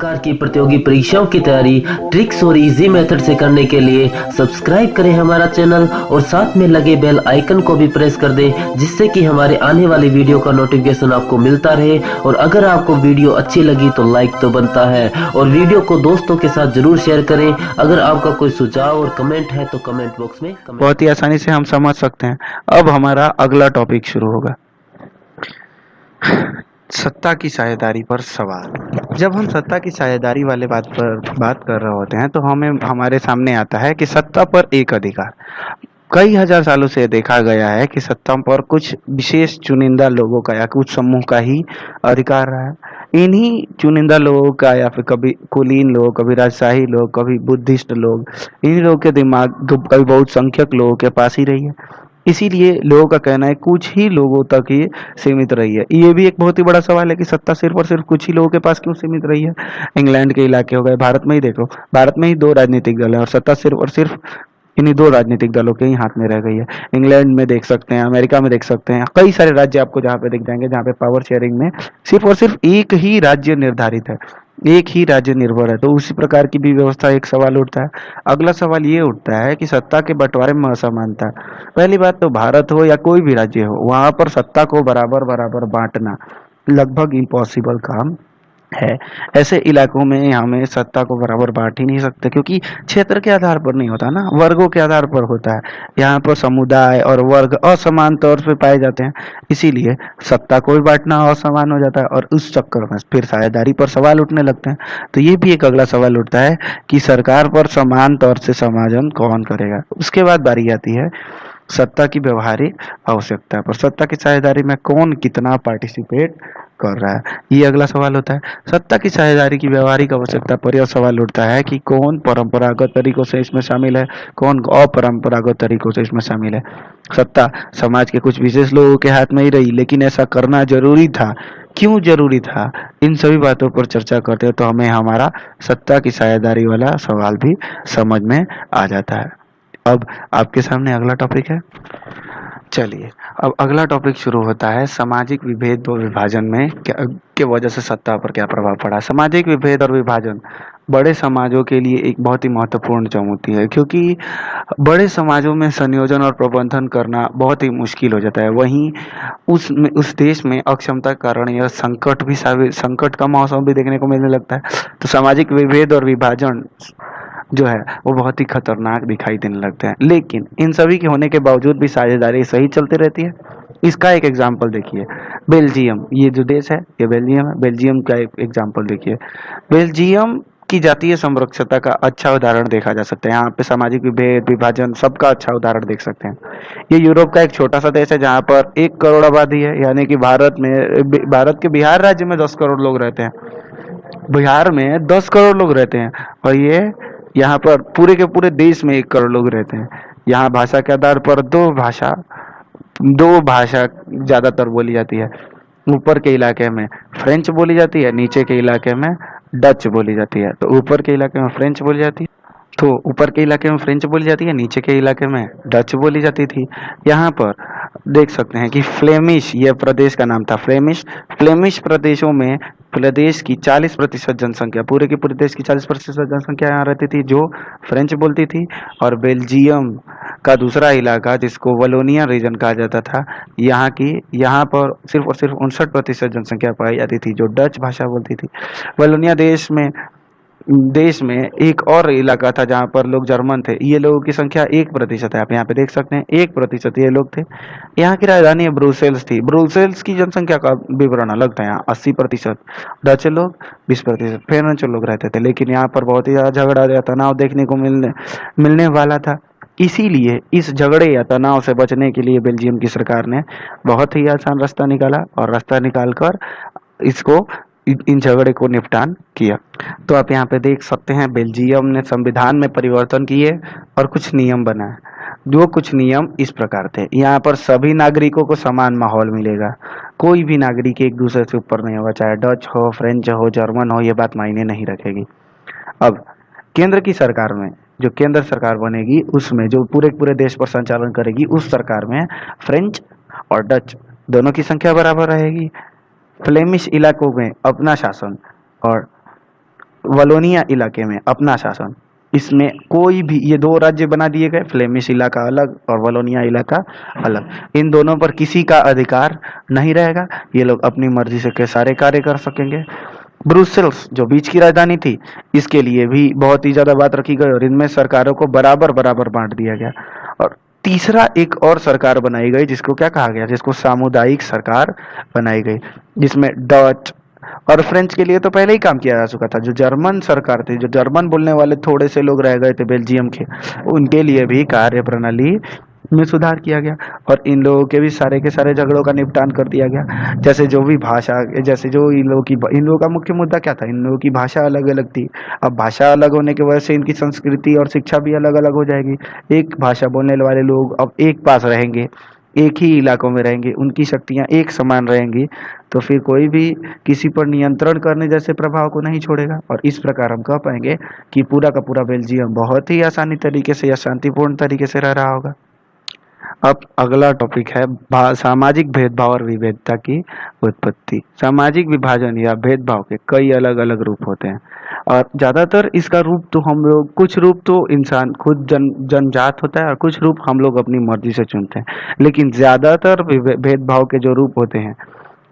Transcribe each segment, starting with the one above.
प्रकार की प्रतियोगी परीक्षाओं की तैयारी ट्रिक्स और इजी मेथड से करने के लिए सब्सक्राइब करें हमारा चैनल और साथ में लगे बेल आइकन को भी प्रेस कर दें, जिससे कि हमारे आने वाली वीडियो का नोटिफिकेशन आपको मिलता रहे। और अगर आपको वीडियो अच्छी लगी तो लाइक तो बनता है, और वीडियो को दोस्तों के साथ जरूर शेयर करें। अगर आपका कोई सुझाव और कमेंट है तो कमेंट बॉक्स में बहुत ही आसानी से हम समझ सकते हैं। अब हमारा अगला टॉपिक शुरू होगा, सत्ता की साझेदारी पर सवाल। जब हम सत्ता की साझेदारी वाले बात कर रहे होते हैं तो हमें हमारे सामने आता है कि सत्ता पर एक अधिकार। कई हजार सालों से देखा गया है कि सत्ता पर कुछ विशेष चुनिंदा लोगों का या कुछ समूह का ही अधिकार रहा है। इन्हीं चुनिंदा लोगों का या फिर कभी कुलीन लोग, कभी राजशाही लोग, कभी बुद्धिस्ट लोग, इन्हीं लोगों के दिमाग कभी बहुत संख्यक लोगों के पास ही रही है। इसीलिए लोगों का कहना है कुछ ही लोगों तक ही सीमित रही है। ये भी एक बहुत ही बड़ा सवाल है कि सत्ता सिर्फ और सिर्फ कुछ ही लोगों के पास क्यों सीमित रही है। इंग्लैंड के इलाके हो गए, भारत में ही देख लो, भारत में ही दो राजनीतिक दल है और सत्ता सिर्फ और सिर्फ इन्हीं दो राजनीतिक दलों के ही हाथ में रह गई है। इंग्लैंड में देख सकते हैं, अमेरिका में देख सकते हैं, कई सारे राज्य आपको जहाँ पे दिख जाएंगे जहाँ पे पावर शेयरिंग में सिर्फ और सिर्फ एक ही राज्य निर्धारित है, एक ही राज्य निर्भर है। तो उसी प्रकार की भी व्यवस्था एक सवाल उठता है। अगला सवाल ये उठता है कि सत्ता के बंटवारे में असमानता। पहली बात तो भारत हो या कोई भी राज्य हो, वहां पर सत्ता को बराबर बराबर बांटना लगभग इम्पॉसिबल काम है। ऐसे इलाकों में हमें सत्ता को बराबर बांट ही नहीं सकते, क्योंकि क्षेत्र के आधार पर नहीं होता ना, वर्गों के आधार पर होता है। यहाँ पर समुदाय और वर्ग असमान तौर पे पाए जाते हैं, इसीलिए सत्ता को भी बांटना असमान हो जाता है और उस चक्कर में फिर साझेदारी पर सवाल उठने लगते हैं। तो ये भी एक अगला सवाल उठता है कि सरकार पर समान तौर से समायोजन कौन करेगा। उसके बाद बारी आती है सत्ता की व्यवहारिक आवश्यकता पर, सत्ता की साझेदारी में कौन कितना पार्टिसिपेट कर रहा है, ये अगला सवाल होता है। सत्ता की साझेदारी की व्यवहारिक आवश्यकता पर यह सवाल उठता है कि कौन परंपरागत तरीकों से इसमें शामिल है, कौन अपरंपरागत तरीकों से इसमें शामिल है। सत्ता समाज के कुछ विशेष लोगों के हाथ में ही रही, लेकिन ऐसा करना जरूरी था, क्यों जरूरी था, इन सभी बातों पर चर्चा करते हैं तो हमें हमारा सत्ता की साझेदारी वाला सवाल भी समझ में आ जाता है। अब आपके सामने अगला टॉपिक है। चलिए, अब अगला टॉपिक शुरू होता है सामाजिक विभेद और विभाजन में के वजह से सत्ता पर क्या प्रभाव पड़ा। सामाजिक विभेद और विभाजन बड़े समाजों के लिए एक बहुत ही महत्वपूर्ण चुनौती है, क्योंकि बड़े समाजों में संयोजन और प्रबंधन करना बहुत ही मुश्किल हो जाता है। वहीं उस देश में अक्षमता के कारण यह संकट का मौसम भी देखने को मिलने लगता है। तो सामाजिक विभेद और विभाजन जो है वो बहुत ही खतरनाक दिखाई देने लगते हैं, लेकिन इन सभी के होने के बावजूद भी साझेदारी सही चलती रहती है। इसका एक एग्जाम्पल देखिए, बेल्जियम, ये जो देश है ये बेल्जियम है। बेल्जियम का एक एग्जाम्पल देखिए, बेल्जियम की जातीय संरक्षता का अच्छा उदाहरण देखा जा सकता है। यहाँ पे सामाजिक विभेद विभाजन सबका अच्छा उदाहरण देख सकते हैं। ये यूरोप का एक छोटा सा देश है जहाँ पर 1 करोड़ आबादी है, यानी कि भारत के बिहार राज्य में 10 करोड़ लोग रहते हैं। बिहार में 10 करोड़ लोग रहते हैं और ये यहाँ पर पूरे के पूरे देश में 1 करोड़ लोग रहते हैं। यहाँ भाषा के आधार पर दो भाषा ज्यादातर बोली जाती है। ऊपर के इलाके में फ्रेंच बोली जाती है, नीचे के इलाके में डच बोली जाती है। तो ऊपर के इलाके में फ्रेंच बोली जाती है, तो ऊपर के इलाके में फ्रेंच बोली जाती है, नीचे के इलाके में डच बोली जाती थी। यहाँ पर देख सकते हैं कि फ्लेमिश, यह प्रदेश का नाम था फ्लेमिश प्रदेशों में प्रदेश की 40% जनसंख्या, पूरे के पूरे देश की 40% जनसंख्या यहाँ रहती थी जो फ्रेंच बोलती थी। और बेल्जियम का दूसरा इलाका जिसको वलोनिया रीजन कहा जाता था, यहाँ पर सिर्फ और सिर्फ 59% जनसंख्या पाई जाती थी जो डच भाषा बोलती थी। वलोनिया देश में एक और इलाका था जहाँ पर लोग जर्मन थे। ये लोगों की संख्या 1% है, आप यहाँ पे देख सकते हैं 1% ये लोग थे। यहाँ की राजधानी ब्रुसेल्स थी। ब्रुसेल्स की जनसंख्या का विवरण अलग था, यहाँ 80% डच लोग, 20% फ्रेंच लोग रहते थे। लेकिन यहाँ पर बहुत ही ज्यादा झगड़ा या तनाव देखने को मिलने वाला था। इसीलिए इस झगड़े या तनाव से बचने के लिए बेल्जियम की सरकार ने बहुत ही आसान रास्ता निकाला और रास्ता निकालकर इसको इन झगड़े को निपटान किया। तो आप यहाँ पे देख सकते हैं बेल्जियम ने संविधान में परिवर्तन किए और कुछ नियम बनाए। जो कुछ नियम इस प्रकार थे, यहाँ पर सभी नागरिकों को समान माहौल मिलेगा, कोई भी नागरिक एक दूसरे से ऊपर नहीं होगा, चाहे डच हो, फ्रेंच हो, जर्मन हो, ये बात मायने नहीं रखेगी। अब केंद्र की सरकार में जो केंद्र सरकार बनेगी उसमें जो पूरे पूरे देश पर संचालन करेगी, उस सरकार में फ्रेंच और डच दोनों की संख्या बराबर रहेगी। फ्लेमिश इलाकों में अपना शासन और वलोनिया इलाके में अपना शासन, इसमें कोई भी, ये दो राज्य बना दिए गए, फ्लेमिश इलाका अलग और वलोनिया इलाका अलग। इन दोनों पर किसी का अधिकार नहीं रहेगा, ये लोग अपनी मर्जी से के सारे कार्य कर सकेंगे। ब्रुसेल्स जो बीच की राजधानी थी, इसके लिए भी बहुत ही ज्यादा बात रखी गई और इनमें सरकारों को बराबर बराबर बांट दिया गया। और तीसरा एक और सरकार बनाई गई जिसको क्या कहा गया, जिसको सामुदायिक सरकार बनाई गई, जिसमें डच और फ्रेंच के लिए तो पहले ही काम किया जा चुका था। जो जर्मन सरकार थी, जो जर्मन बोलने वाले थोड़े से लोग रह गए थे बेल्जियम के, उनके लिए भी कार्य प्रणाली में सुधार किया गया और इन लोगों के भी सारे के सारे झगड़ों का निपटान कर दिया गया। जैसे जो भी भाषा, जैसे जो इन लोगों का मुख्य मुद्दा क्या था, इन लोगों की भाषा अलग अलग थी। अब भाषा अलग होने की वजह से इनकी संस्कृति और शिक्षा भी अलग अलग हो जाएगी। एक भाषा बोलने वाले लोग अब एक पास रहेंगे, एक ही इलाकों में रहेंगे, उनकी शक्तियां एक समान रहेंगी, तो फिर कोई भी किसी पर नियंत्रण करने जैसे प्रभाव को नहीं छोड़ेगा। और इस प्रकार हम कह पाएंगे कि पूरा का पूरा बेल्जियम बहुत ही आसानी तरीके से या शांतिपूर्ण तरीके से रह रहा होगा। अब अगला टॉपिक है सामाजिक भेदभाव और विभेदता की उत्पत्ति। सामाजिक विभाजन या भेदभाव के कई अलग अलग रूप होते हैं और ज्यादातर इसका रूप तो हम लोग, कुछ रूप तो इंसान खुद जन्मजात होता है और कुछ रूप हम लोग अपनी मर्जी से चुनते हैं। लेकिन ज्यादातर भेदभाव के जो रूप होते हैं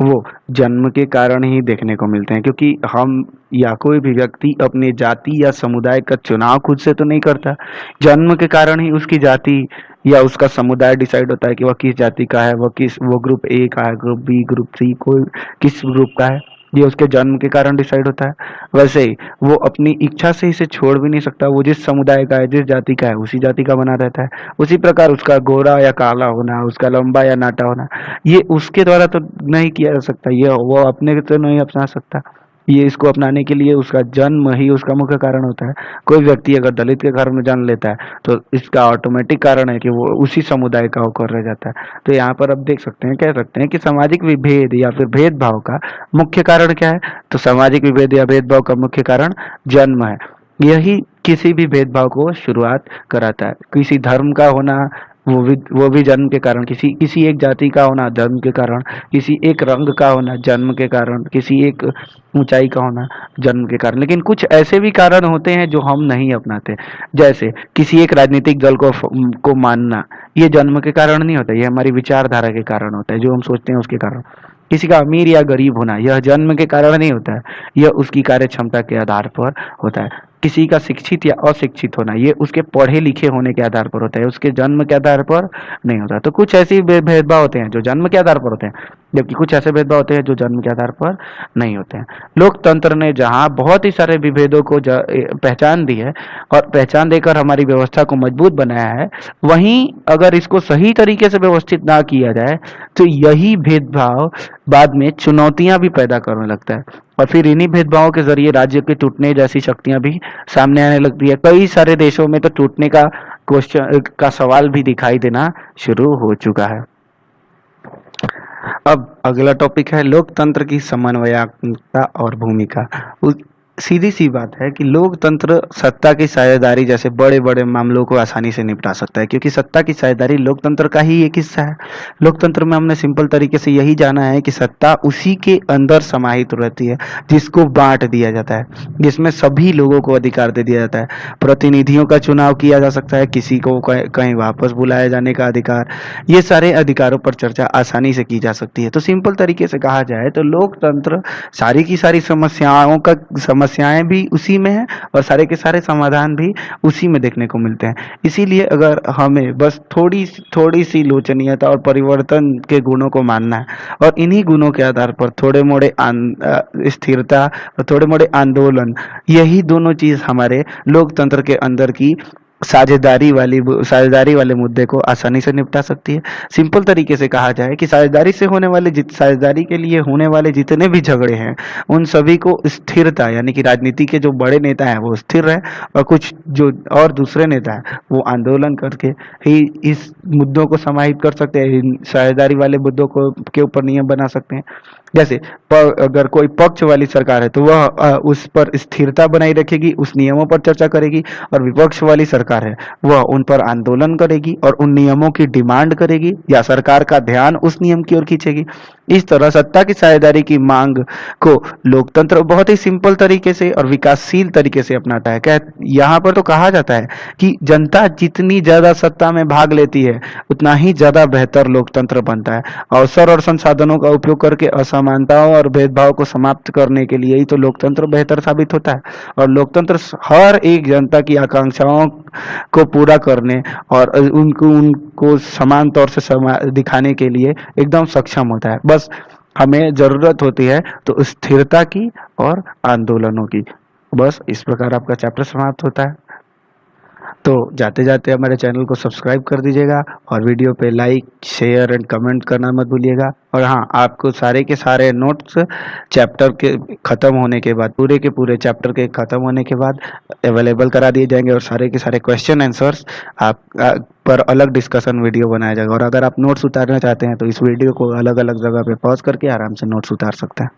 वो जन्म के कारण ही देखने को मिलते हैं, क्योंकि हम या कोई भी व्यक्ति अपने जाति या समुदाय का चुनाव खुद से तो नहीं करता। जन्म के कारण ही उसकी जाति या उसका समुदाय डिसाइड होता है कि वह किस जाति का है, वो ग्रुप ए का है, ग्रुप बी, ग्रुप सी, कोई किस ग्रुप का है, ये उसके जन्म के कारण डिसाइड होता है। वैसे ही वो अपनी इच्छा से इसे छोड़ भी नहीं सकता। वो जिस समुदाय का है, जिस जाति का है, उसी जाति का बना रहता है। उसी प्रकार उसका गोरा या काला होना, उसका लंबा या नाटा होना, ये उसके द्वारा तो नहीं किया जा सकता, ये वो अपने तो नहीं अपना सकता। ये इसको अपनाने के लिए उसका जन्म ही उसका मुख्य कारण होता है। कोई व्यक्ति अगर दलित के घर में जन्म लेता है तो इसका ऑटोमेटिक कारण है कि वो उसी समुदाय का होकर रह जाता है। तो यहाँ पर अब देख सकते हैं, कह सकते हैं कि सामाजिक विभेद या फिर भेदभाव का मुख्य कारण क्या है, तो सामाजिक विभेद या भेदभाव का मुख्य कारण जन्म है। यही किसी भी भेदभाव को शुरुआत कराता है। किसी धर्म का होना, वो भी जन्म के कारण, किसी एक जाति का होना जन्म के कारण, किसी एक रंग का होना जन्म के कारण, किसी एक ऊंचाई का होना जन्म के कारण। लेकिन कुछ ऐसे भी कारण होते हैं जो हम नहीं अपनाते, जैसे किसी एक राजनीतिक दल को मानना, ये जन्म के कारण नहीं होता, ये हमारी विचारधारा के कारण होता है, जो हम सोचते हैं उसके कारण। किसी का अमीर या गरीब होना, यह जन्म के कारण नहीं होता है, यह उसकी कार्य क्षमता के आधार पर होता है। किसी का शिक्षित या अशिक्षित होना, ये उसके पढ़े लिखे होने के आधार पर होता है, उसके जन्म के आधार पर नहीं होता। तो कुछ ऐसे भेदभाव होते हैं जो जन्म के आधार पर होते हैं, जबकि कुछ ऐसे भेदभाव होते हैं जो जन्म के आधार पर नहीं होते हैं। लोकतंत्र ने जहां बहुत ही सारे विभेदों को पहचान दी है और पहचान देकर हमारी व्यवस्था को मजबूत बनाया है, वहीं अगर इसको सही तरीके से व्यवस्थित ना किया जाए तो यही भेदभाव बाद में चुनौतियां भी पैदा करने लगता है और फिर इन्हीं भेदभावों के जरिए राज्य के टूटने जैसी शक्तियां भी सामने आने लगती है। कई सारे देशों में तो टूटने का क्वेश्चन का सवाल भी दिखाई देना शुरू हो चुका है। अब अगला टॉपिक है लोकतंत्र की समन्वयात्मकता और भूमिका। सीधी सी बात है कि लोकतंत्र सत्ता की साझेदारी जैसे बड़े बड़े मामलों को आसानी से निपटा सकता है, क्योंकि सत्ता की साझेदारी लोकतंत्र का ही एक हिस्सा है। लोकतंत्र में हमने सिंपल तरीके से यही जाना है कि सत्ता उसी के अंदर समाहित रहती है जिसको बांट दिया जाता है, जिसमें सभी लोगों को अधिकार दे दिया जाता है। प्रतिनिधियों का चुनाव किया जा सकता है, किसी को कहीं वापस बुलाए जाने का अधिकार, ये सारे अधिकारों पर चर्चा आसानी से की जा सकती है। तो सिंपल तरीके से कहा जाए तो लोकतंत्र सारी की सारी समस्याएं भी उसी में है और सारे के सारे समाधान भी उसी में देखने को मिलते हैं। इसीलिए अगर हमें बस थोड़ी सी लोचनीयता और परिवर्तन के गुणों को मानना है और इन्हीं गुणों के आधार पर थोड़े मोड़े स्थिरता और थोड़े मोड़े आंदोलन, यही दोनों चीज हमारे लोकतंत्र के अंदर की साझेदारी वाले मुद्दे को आसानी से निपटा सकती है। सिंपल तरीके से कहा जाए कि साझेदारी के लिए होने वाले जितने भी झगड़े हैं उन सभी को स्थिरता, यानी कि राजनीति के जो बड़े नेता हैं वो स्थिर रहे और कुछ जो और दूसरे नेता हैं वो आंदोलन करके ही इस मुद्दों को समाहित कर सकते हैं, इन साझेदारी वाले मुद्दों को के ऊपर नियम बना सकते हैं। जैसे अगर कोई पक्ष वाली सरकार है तो वह उस पर स्थिरता बनाई रखेगी, उस नियमों पर चर्चा करेगी, और विपक्ष वाली सरकार है वह उन पर आंदोलन करेगी और उन नियमों की डिमांड करेगी या सरकार का ध्यान उस नियम की ओर खींचेगी। इस तरह सत्ता की साझेदारी की मांग को लोकतंत्र बहुत ही सिंपल तरीके से और विकासशील तरीके से अपनाता है। यहाँ पर तो कहा जाता है कि जनता जितनी ज्यादा सत्ता में भाग लेती है उतना ही ज्यादा बेहतर लोकतंत्र बनता है। अवसर और संसाधनों का उपयोग करके असमानताओं और भेदभाव को समाप्त करने के लिए ही तो लोकतंत्र बेहतर साबित होता है। और लोकतंत्र हर एक जनता की आकांक्षाओं को पूरा करने और उनको उनको समान तौर से दिखाने के लिए एकदम सक्षम होता है। बस हमें जरूरत होती है तो स्थिरता की और आंदोलनों की। बस इस प्रकार आपका चैप्टर समाप्त होता है। तो जाते जाते हमारे चैनल को सब्सक्राइब कर दीजिएगा और वीडियो पे लाइक शेयर एंड कमेंट करना मत भूलिएगा। और हाँ, आपको सारे के सारे नोट्स चैप्टर के ख़त्म होने के बाद, पूरे के पूरे चैप्टर के ख़त्म होने के बाद अवेलेबल करा दिए जाएंगे और सारे के सारे क्वेश्चन आंसर्स पर अलग डिस्कशन वीडियो बनाया जाएगा। और अगर आप नोट्स उतारना चाहते हैं तो इस वीडियो को अलग अलग जगह पे पॉज करके आराम से नोट्स उतार सकते हैं।